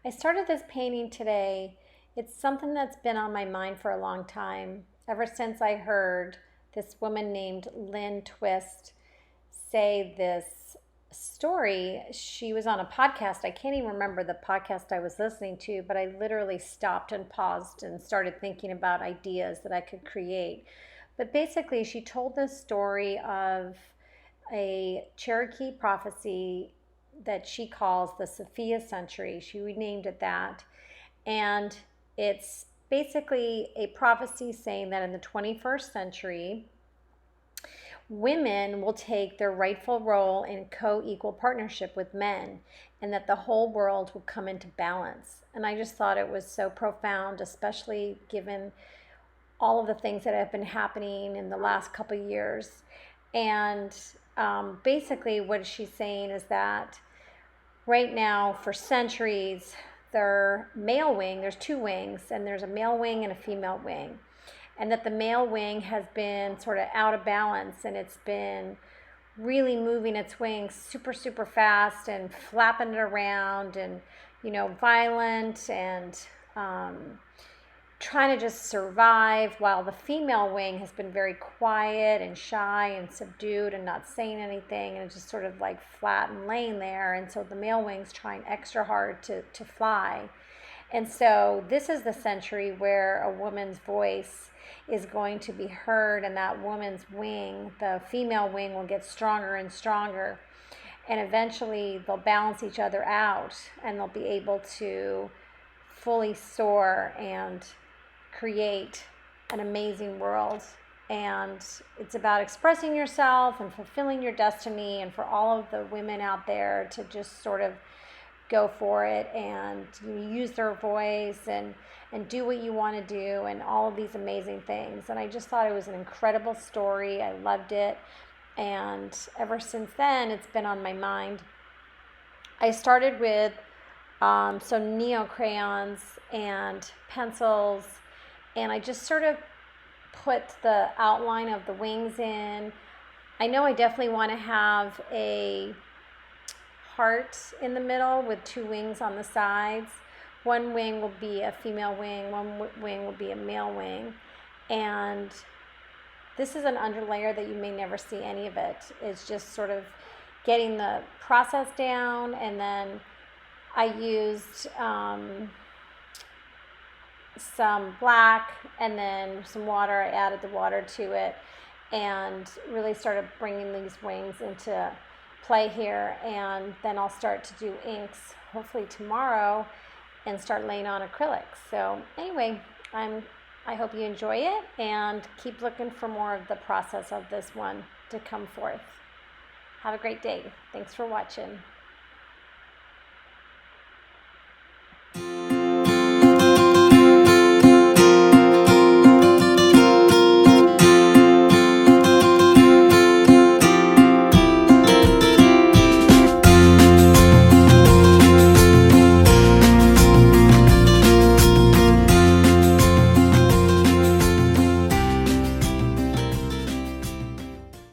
I started this painting today. It's something that's been on my mind for a long time, ever since I heard this woman named Lynn Twist say this story. She was on a podcast. I can't even remember the podcast I was listening to, but I literally stopped and paused and started thinking about ideas that I could create. But basically, she told this story of a Cherokee prophecy that she calls the Sophia Century. She renamed it that. And it's basically a prophecy saying that in the 21st century, women will take their rightful role in co-equal partnership with men, and that the whole world will come into balance. And I just thought it was so profound, especially given all of the things that have been happening in the last couple of years. And basically what she's saying is that right now, for centuries, their male wing, there's two wings, and there's a male wing and a female wing. And that the male wing has been sort of out of balance, and it's been really moving its wings super, super fast and flapping it around and, violent and trying to just survive, while the female wing has been very quiet and shy and subdued and not saying anything, and it's just sort of like flat and laying there. And so the male wing's trying extra hard to fly. And so this is the century where a woman's voice is going to be heard, and that woman's wing, the female wing, will get stronger and stronger. And eventually they'll balance each other out, and they'll be able to fully soar and create an amazing world. And it's about expressing yourself and fulfilling your destiny, and for all of the women out there to just sort of go for it and use their voice and do what you want to do, and all of these amazing things. And I just thought it was an incredible story. I loved it, and ever since then it's been on my mind. I started with some neo crayons and pencils, and I just sort of put the outline of the wings in. I know I definitely want to have a heart in the middle with two wings on the sides. One wing will be a female wing, one wing will be a male wing. And this is an underlayer that you may never see any of it. It's just sort of getting the process down, and then I used some black and then some water. I added the water to it and really started bringing these wings into play here. And then I'll start to do inks hopefully tomorrow and start laying on acrylics. So anyway, I hope you enjoy it, and keep looking for more of the process of this one to come forth. Have a great day. Thanks for watching.